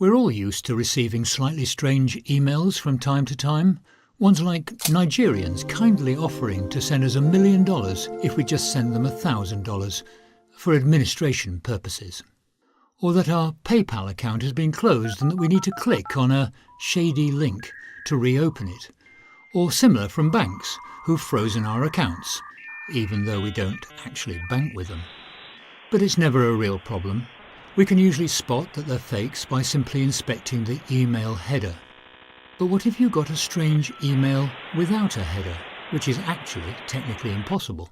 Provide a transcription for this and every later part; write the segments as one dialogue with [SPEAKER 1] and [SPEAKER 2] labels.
[SPEAKER 1] We're all used to receiving slightly strange emails from time to time. Ones like Nigerians kindly offering to send us $1 million if we just send them $1,000 for administration purposes. Or that our PayPal account has been closed and that we need to click on a shady link to reopen it. Or similar from banks who've frozen our accounts, even though we don't actually bank with them. But it's never a real problem. We can usually spot that they're fakes by simply inspecting the email header. But what if you got a strange email without a header, which is actually technically impossible?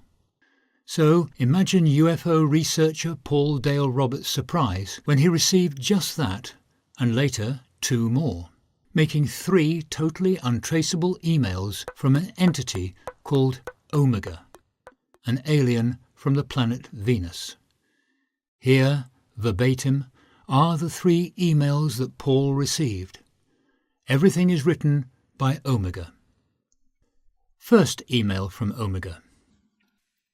[SPEAKER 1] So imagine UFO researcher Paul Dale Roberts' surprise when he received just that, and later 2 more, making 3 totally untraceable emails from an entity called Omega, an alien from the planet Venus. Here, verbatim, are the 3 emails that Paul received. Everything is written by Omega. First email from Omega.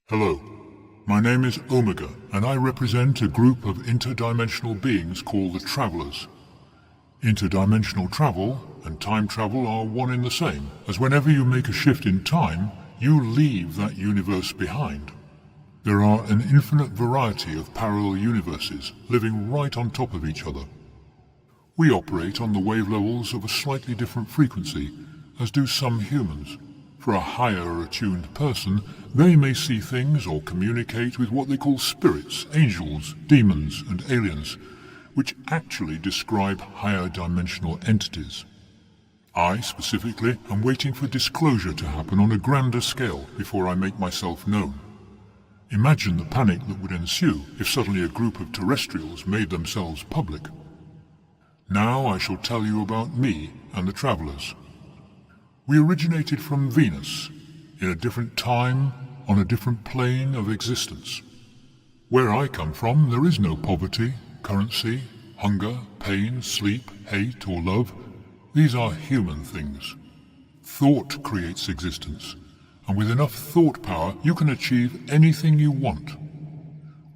[SPEAKER 2] Hello, my name is Omega, and I represent a group of interdimensional beings called the Travelers. Interdimensional travel and time travel are one in the same, as whenever you make a shift in time, you leave that universe behind. There are an infinite variety of parallel universes living right on top of each other. We operate on the wave levels of a slightly different frequency, as do some humans. For a higher attuned person, they may see things or communicate with what they call spirits, angels, demons, and aliens, which actually describe higher dimensional entities. I, specifically, am waiting for disclosure to happen on a grander scale before I make myself known. Imagine the panic that would ensue if suddenly a group of terrestrials made themselves public. Now I shall tell you about me and the Travelers. We originated from Venus, in a different time, on a different plane of existence. Where I come from, there is no poverty, currency, hunger, pain, sleep, hate, or love. These are human things. Thought creates existence, and with enough thought power, you can achieve anything you want.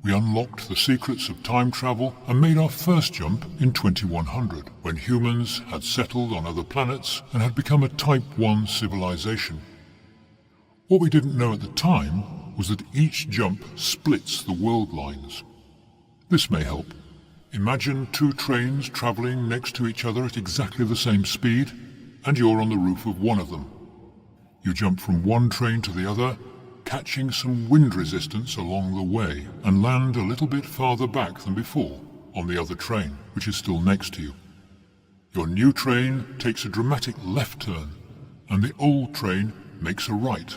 [SPEAKER 2] We unlocked the secrets of time travel and made our first jump in 2100, when humans had settled on other planets and had become a Type 1 civilization. What we didn't know at the time was that each jump splits the world lines. This may help. Imagine 2 trains traveling next to each other at exactly the same speed, and you're on the roof of one of them. You jump from one train to the other, catching some wind resistance along the way, and land a little bit farther back than before on the other train, which is still next to you. Your new train takes a dramatic left turn, and the old train makes a right.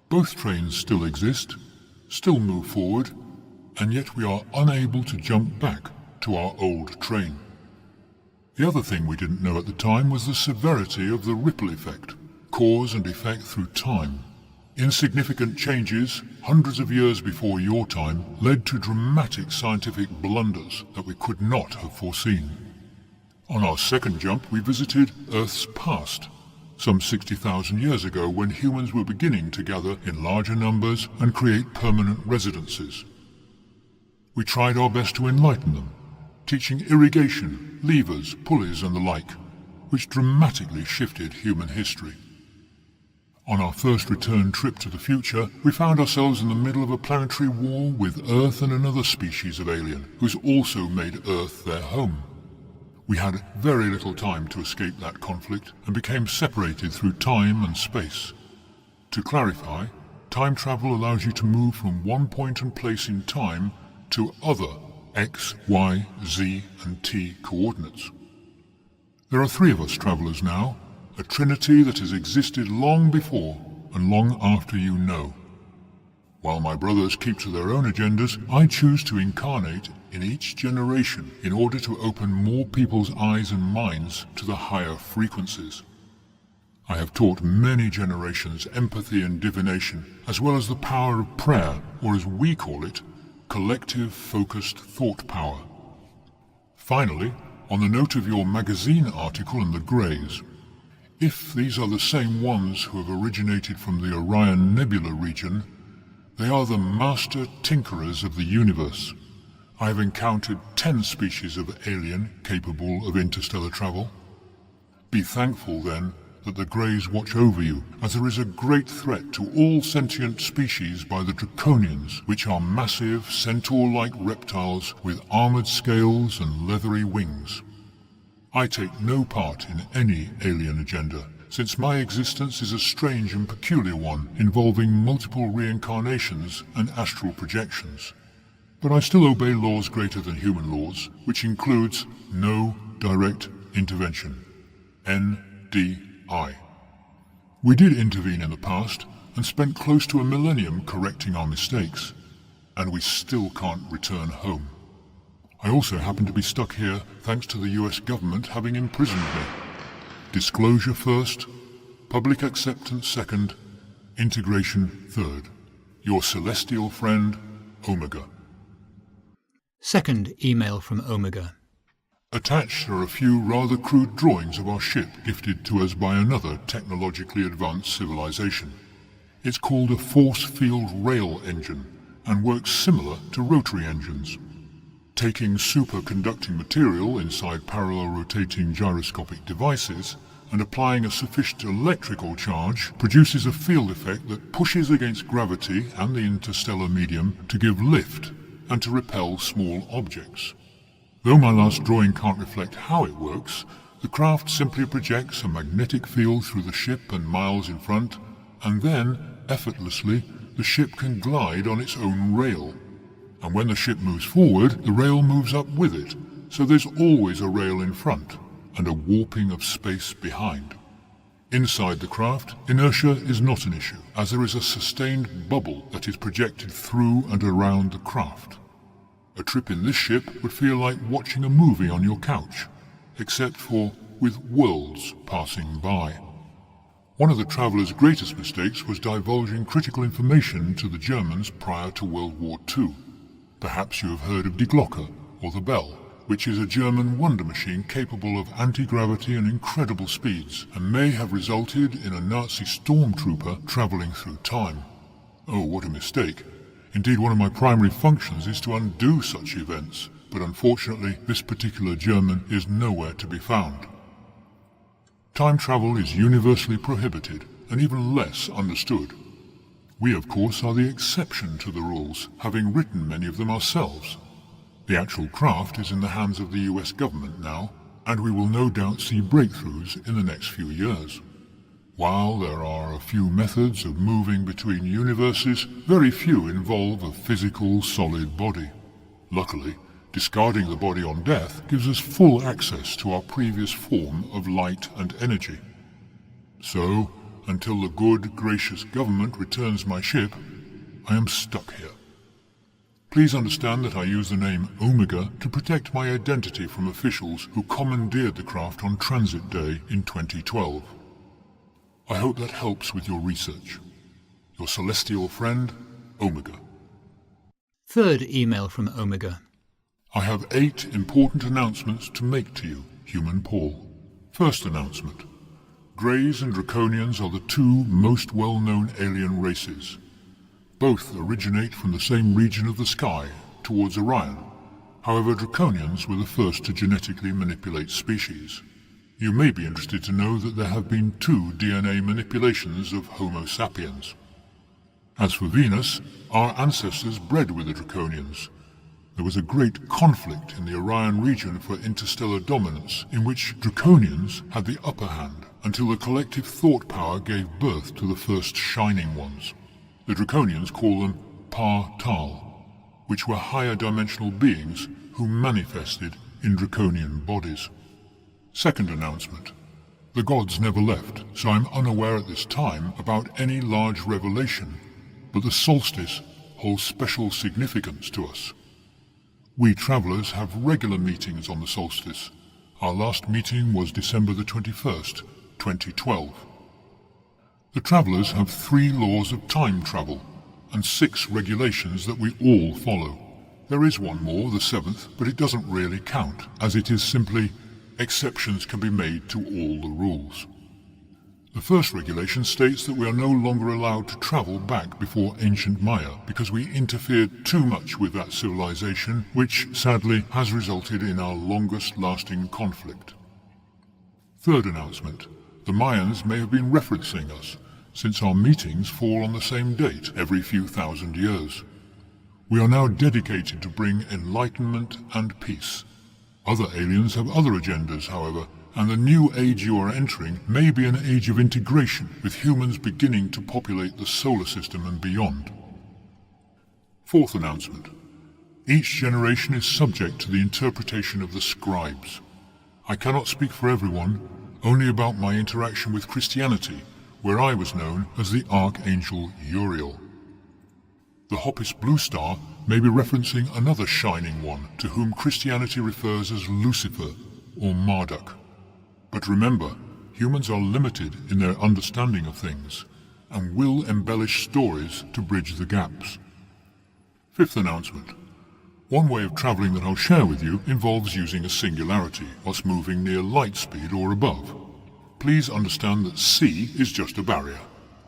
[SPEAKER 2] Both trains still exist, still move forward, and yet we are unable to jump back to our old train. The other thing we didn't know at the time was the severity of the ripple effect, cause and effect through time. Insignificant changes, hundreds of years before your time, led to dramatic scientific blunders that we could not have foreseen. On our second jump, we visited Earth's past, some 60,000 years ago, when humans were beginning to gather in larger numbers and create permanent residences. We tried our best to enlighten them, teaching irrigation, levers, pulleys, and the like, which dramatically shifted human history. On our first return trip to the future, we found ourselves in the middle of a planetary war with Earth and another species of alien, who's also made Earth their home. We had very little time to escape that conflict and became separated through time and space. To clarify, time travel allows you to move from one point and place in time to other X, Y, Z, and T coordinates. There are 3 of us travelers now, a trinity that has existed long before and long after you know. While my brothers keep to their own agendas, I choose to incarnate in each generation in order to open more people's eyes and minds to the higher frequencies. I have taught many generations empathy and divination, as well as the power of prayer, or as we call it, collective focused thought power. Finally, on the note of your magazine article in the Greys, if these are the same ones who have originated from the Orion Nebula region, they are the master tinkerers of the universe, I have encountered 10 species of alien capable of interstellar travel. Be thankful, then, that the Greys watch over you, as there is a great threat to all sentient species by the Draconians, which are massive, centaur-like reptiles with armoured scales and leathery wings. I take no part in any alien agenda, since my existence is a strange and peculiar one, involving multiple reincarnations and astral projections. But I still obey laws greater than human laws, which includes no direct intervention. NDI. We did intervene in the past, and spent close to a millennium correcting our mistakes, and we still can't return home. I also happen to be stuck here thanks to the US government having imprisoned me. Disclosure first, public acceptance second, integration third. Your celestial friend, Omega.
[SPEAKER 1] Second email from Omega.
[SPEAKER 2] Attached are a few rather crude drawings of our ship gifted to us by another technologically advanced civilization. It's called a force field rail engine and works similar to rotary engines. Taking superconducting material inside parallel rotating gyroscopic devices and applying a sufficient electrical charge produces a field effect that pushes against gravity and the interstellar medium to give lift and to repel small objects. Though my last drawing can't reflect how it works, the craft simply projects a magnetic field through the ship and miles in front, and then, effortlessly, the ship can glide on its own rail. And when the ship moves forward, the rail moves up with it, so there's always a rail in front, and a warping of space behind. Inside the craft, inertia is not an issue, as there is a sustained bubble that is projected through and around the craft. A trip in this ship would feel like watching a movie on your couch, except for with worlds passing by. One of the Traveller's greatest mistakes was divulging critical information to the Germans prior to World War II. Perhaps you have heard of Die Glocke, or the Bell, which is a German wonder machine capable of anti-gravity and incredible speeds, and may have resulted in a Nazi stormtrooper travelling through time. Oh, what a mistake. Indeed, one of my primary functions is to undo such events, but unfortunately this particular German is nowhere to be found. Time travel is universally prohibited, and even less understood. We, of course, are the exception to the rules, having written many of them ourselves. The actual craft is in the hands of the US government now, and we will no doubt see breakthroughs in the next few years. While there are a few methods of moving between universes, very few involve a physical, solid body. Luckily, discarding the body on death gives us full access to our previous form of light and energy. So, until the good, gracious government returns my ship, I am stuck here. Please understand that I use the name Omega to protect my identity from officials who commandeered the craft on transit day in 2012. I hope that helps with your research. Your celestial friend, Omega.
[SPEAKER 1] Third email from Omega.
[SPEAKER 2] I have 8 important announcements to make to you, human Paul. First announcement. Greys and Draconians are the 2 most well-known alien races. Both originate from the same region of the sky, towards Orion. However, Draconians were the first to genetically manipulate species. You may be interested to know that there have been 2 DNA manipulations of Homo sapiens. As for Venus, our ancestors bred with the Draconians. There was a great conflict in the Orion region for interstellar dominance, in which Draconians had the upper hand, until the collective thought power gave birth to the first shining ones. The Draconians call them Pa-Tal, which were higher dimensional beings who manifested in Draconian bodies. Second announcement. The gods never left, so I'm unaware at this time about any large revelation, but the solstice holds special significance to us. We travellers have regular meetings on the solstice. Our last meeting was December the 21st, 2012. The travellers have 3 laws of time travel, and 6 regulations that we all follow. There is one more, the 7th, but it doesn't really count, as it is simply exceptions can be made to all the rules. The first regulation states that we are no longer allowed to travel back before ancient Maya because we interfered too much with that civilization, which sadly has resulted in our longest-lasting conflict. Third announcement. The Mayans may have been referencing us, since our meetings fall on the same date every few thousand years. We are now dedicated to bring enlightenment and peace. Other aliens have other agendas, however, and the new age you are entering may be an age of integration, with humans beginning to populate the solar system and beyond. Fourth announcement. Each generation is subject to the interpretation of the scribes. I cannot speak for everyone, only about my interaction with Christianity, where I was known as the Archangel Uriel. The Hoppus Blue Star may be referencing another shining one, to whom Christianity refers as Lucifer or Marduk. But remember, humans are limited in their understanding of things, and will embellish stories to bridge the gaps. Fifth announcement. One way of travelling that I'll share with you involves using a singularity whilst moving near light speed or above. Please understand that C is just a barrier.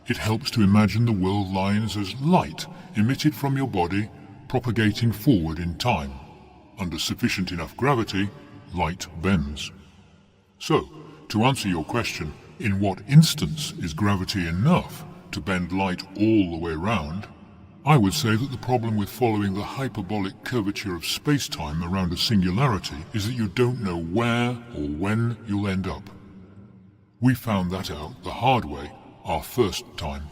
[SPEAKER 2] It helps to imagine the world lines as light emitted from your body, propagating forward in time. Under sufficient enough gravity, light bends. So, to answer your question, in what instance is gravity enough to bend light all the way round? I would say that the problem with following the hyperbolic curvature of space-time around a singularity is that you don't know where or when you'll end up. We found that out the hard way our first time.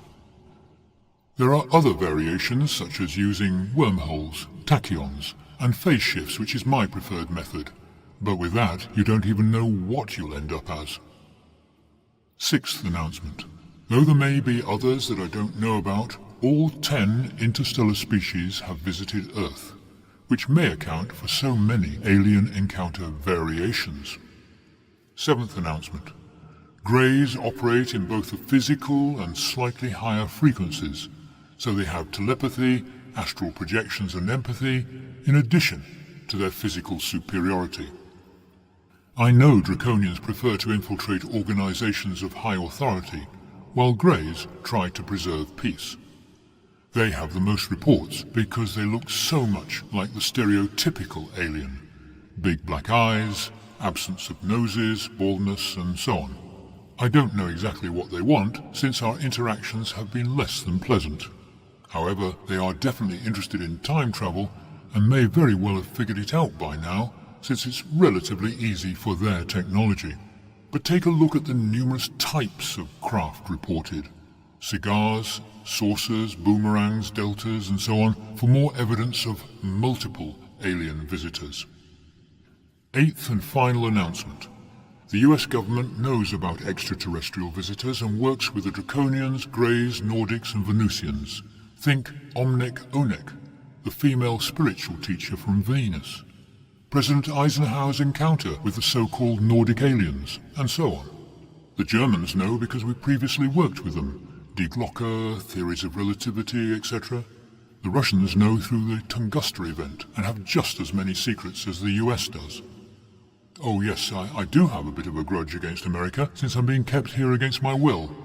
[SPEAKER 2] There are other variations, such as using wormholes, tachyons, and phase shifts, which is my preferred method. But with that, you don't even know what you'll end up as. Sixth announcement. Though there may be others that I don't know about, all 10 interstellar species have visited Earth, which may account for so many alien encounter variations. Seventh announcement. Greys operate in both the physical and slightly higher frequencies, so they have telepathy, astral projections and empathy, in addition to their physical superiority. I know Draconians prefer to infiltrate organizations of high authority, while Greys try to preserve peace. They have the most reports because they look so much like the stereotypical alien. Big black eyes, absence of noses, baldness, and so on. I don't know exactly what they want, since our interactions have been less than pleasant. However, they are definitely interested in time travel, and may very well have figured it out by now, since it's relatively easy for their technology. But take a look at the numerous types of craft reported. Cigars, saucers, boomerangs, deltas, and so on, for more evidence of multiple alien visitors. Eighth and final announcement. The US government knows about extraterrestrial visitors and works with the Draconians, Greys, Nordics, and Venusians. Think Omnek Onek, the female spiritual teacher from Venus. President Eisenhower's encounter with the so-called Nordic aliens, and so on. The Germans know because we previously worked with them. Die Glocke, theories of relativity, etc. The Russians know through the Tunguska event, and have just as many secrets as the US does. Oh yes, I do have a bit of a grudge against America, since I'm being kept here against my will.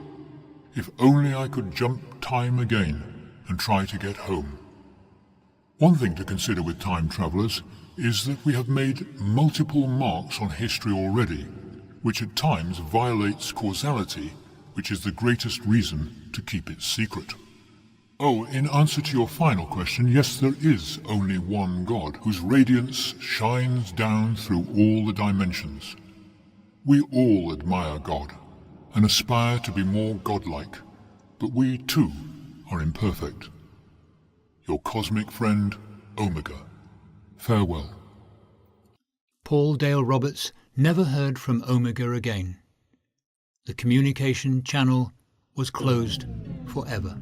[SPEAKER 2] If only I could jump time again, and try to get home. One thing to consider with time travelers is that we have made multiple marks on history already, which at times violates causality, which is the greatest reason to keep it secret. Oh, in answer to your final question, yes, there is only one God, whose radiance shines down through all the dimensions. We all admire God, and aspire to be more godlike, but we too are imperfect. Your cosmic friend, Omega. Farewell.
[SPEAKER 1] Paul Dale Roberts never heard from Omega again. The communication channel was closed forever.